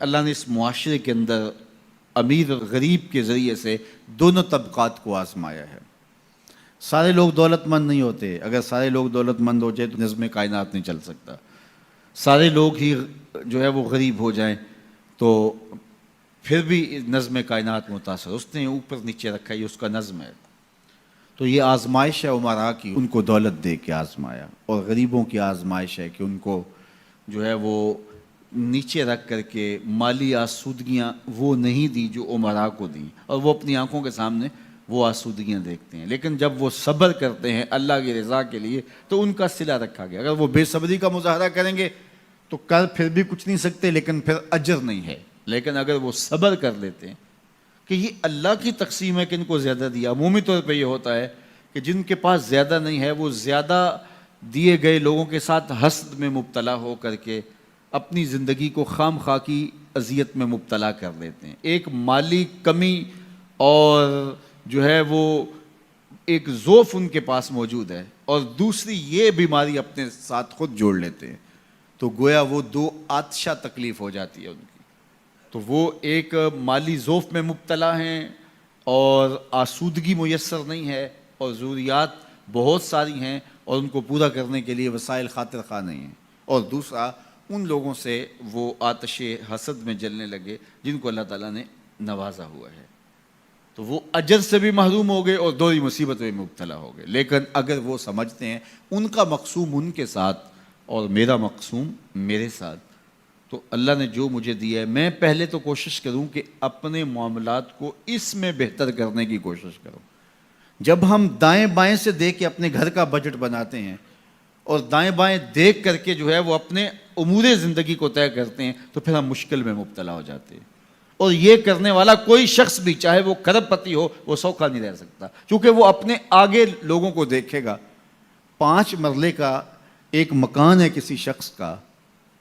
اللہ نے اس معاشرے کے اندر امیر اور غریب کے ذریعے سے دونوں طبقات کو آزمایا ہے۔ سارے لوگ دولت مند نہیں ہوتے، اگر سارے لوگ دولت مند ہو جائے تو نظم کائنات نہیں چل سکتا۔ سارے لوگ ہی جو ہے وہ غریب ہو جائیں تو پھر بھی نظم کائنات متاثر، اس نے اوپر نیچے رکھا، یہ اس کا نظم ہے۔ تو یہ آزمائش ہے عمراء کی، ان کو دولت دے کے آزمایا، اور غریبوں کی آزمائش ہے کہ ان کو جو ہے وہ نیچے رکھ کر کے مالی آسودگیاں وہ نہیں دی جو عمراء کو دیں، اور وہ اپنی آنکھوں کے سامنے وہ آسودگیاں دیکھتے ہیں، لیکن جب وہ صبر کرتے ہیں اللہ کی رضا کے لیے تو ان کا صلہ رکھا گیا۔ اگر وہ بے صبری کا مظاہرہ کریں گے تو کر پھر بھی کچھ نہیں سکتے، لیکن پھر اجر نہیں ہے، لیکن اگر وہ صبر کر لیتے ہیں کہ یہ اللہ کی تقسیم ہے کہ ان کو زیادہ دیا۔ عمومی طور پہ یہ ہوتا ہے کہ جن کے پاس زیادہ نہیں ہے وہ زیادہ دیے گئے لوگوں کے ساتھ حسد میں مبتلا ہو کر کے اپنی زندگی کو خام خواہ کی اذیت میں مبتلا کر لیتے ہیں۔ ایک مالی کمی اور جو ہے وہ ایک ضعف ان کے پاس موجود ہے، اور دوسری یہ بیماری اپنے ساتھ خود جوڑ لیتے ہیں، تو گویا وہ دو آتشہ تکلیف ہو جاتی ہے ان کی۔ تو وہ ایک مالی ضعف میں مبتلا ہیں اور آسودگی میسر نہیں ہے، اور ضروریات بہت ساری ہیں اور ان کو پورا کرنے کے لیے وسائل خاطر خواہ نہیں ہیں، اور دوسرا ان لوگوں سے وہ آتش حسد میں جلنے لگے جن کو اللہ تعالیٰ نے نوازا ہوا ہے، تو وہ اجر سے بھی محروم ہو گئے اور دوہری مصیبت میں مبتلا ہو گئے۔ لیکن اگر وہ سمجھتے ہیں ان کا مقسوم ان کے ساتھ اور میرا مقسوم میرے ساتھ، تو اللہ نے جو مجھے دیا ہے میں پہلے تو کوشش کروں کہ اپنے معاملات کو اس میں بہتر کرنے کی کوشش کروں۔ جب ہم دائیں بائیں سے دیکھ کے اپنے گھر کا بجٹ بناتے ہیں اور دائیں بائیں دیکھ کر کے جو ہے وہ اپنے امور زندگی کو طے کرتے ہیں تو پھر ہم مشکل میں مبتلا ہو جاتے ہیں، اور یہ کرنے والا کوئی شخص بھی چاہے وہ کروڑ پتی ہو وہ سوکھا نہیں رہ سکتا، کیونکہ وہ اپنے آگے لوگوں کو دیکھے گا۔ 5 مرلے کا ایک مکان ہے کسی شخص کا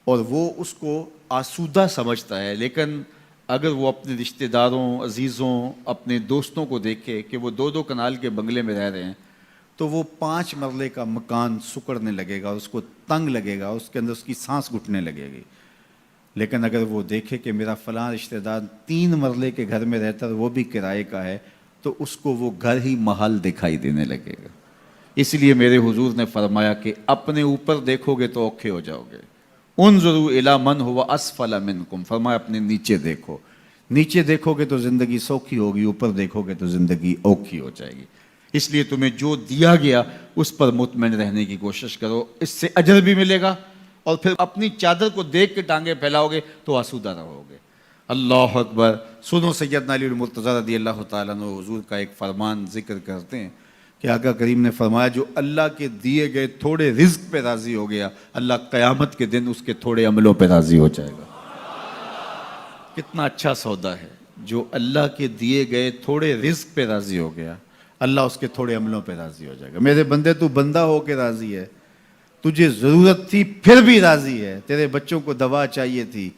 اور وہ اس کو آسودہ سمجھتا ہے، لیکن اگر وہ اپنے رشتہ داروں، عزیزوں، اپنے دوستوں کو دیکھے کہ وہ 2 کنال کے بنگلے میں رہ رہے ہیں تو وہ 5 مرلے کا مکان سکڑنے لگے گا، اس کو تنگ لگے گا، اس کے اندر اس کی سانس گھٹنے لگے گی۔ لیکن اگر وہ دیکھے کہ میرا فلاں رشتہ دار 3 مرلے کے گھر میں رہتا ہے وہ بھی کرائے کا ہے، تو اس کو وہ گھر ہی محل دکھائی دینے لگے گا۔ اس لیے میرے حضور نے فرمایا کہ اپنے اوپر دیکھو گے تو اوکھے ہو جاؤ گے۔ انظروا الی من هو اسفل منکم، فرمایا اپنے نیچے دیکھو، نیچے دیکھو گے تو زندگی سوکھی ہوگی، اوپر دیکھو گے تو زندگی اوکھی ہو جائے گی۔ اس لیے تمہیں جو دیا گیا اس پر مطمئن رہنے کی کوشش کرو، اس سے اجر بھی ملے گا، اور پھر اپنی چادر کو دیکھ کے ٹانگیں پھیلاؤ گے تو آسودہ رہو گے۔ اللہ اکبر۔ سنو سیدنا علی المرتضیٰ رضی اللہ تعالیٰ عنہ حضور کا ایک فرمان ذکر کرتے ہیں کہ آقا کریم نے فرمایا جو اللہ کے دیے گئے تھوڑے رزق پہ راضی ہو گیا، اللہ قیامت کے دن اس کے تھوڑے عملوں پہ راضی ہو جائے گا۔ کتنا اچھا سودا ہے، جو اللہ کے دیے گئے تھوڑے رزق پہ راضی ہو گیا، اللہ اس کے تھوڑے عملوں پہ راضی ہو جائے گا۔ میرے بندے تو بندہ ہو کے راضی ہے، تجھے ضرورت تھی پھر بھی راضی ہے، تیرے بچوں کو دوا چاہیے تھی،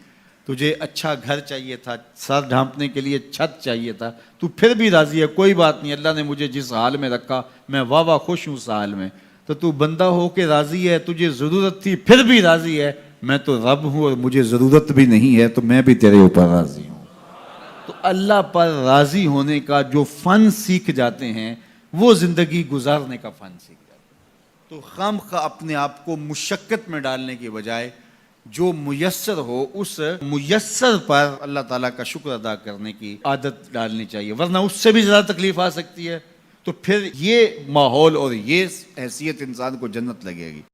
تجھے اچھا گھر چاہیے تھا، سر ڈھانپنے کے لیے چھت چاہیے تھا، تو پھر بھی راضی ہے، کوئی بات نہیں، اللہ نے مجھے جس حال میں رکھا میں واہ خوش ہوں اس حال میں، تو بندہ ہو کے راضی ہے، تجھے ضرورت تھی پھر بھی راضی ہے، میں تو رب ہوں اور مجھے ضرورت بھی نہیں ہے تو میں بھی تیرے اوپر راضی ہوں۔ تو اللہ پر راضی ہونے کا جو فن سیکھ جاتے ہیں وہ زندگی گزارنے کا فن سیکھ جاتے ہیں۔ تو خواہ اپنے آپ کو مشقت میں ڈالنے کے بجائے جو میسر ہو اس میسر پر اللہ تعالیٰ کا شکر ادا کرنے کی عادت ڈالنی چاہیے، ورنہ اس سے بھی زیادہ تکلیف آ سکتی ہے، تو پھر یہ ماحول اور یہ حیثیت انسان کو جنت لگے گی۔